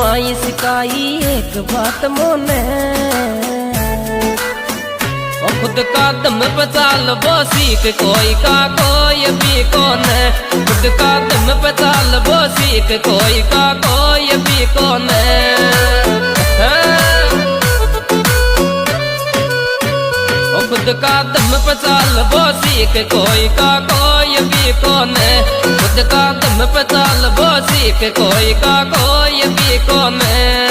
माई सिखाई एक बात मोने, खुद का दम पे चाल वो सीख कोई का कोई भी कौन है। खुद का दम पे चाल वो सीख कोई का कोई भी कौन है। खुद का दम पे चाल वो सीख कोई का कोई भी कौन है। खुद का दम पे चाल वो सीख कोई का कोई भी कौन है।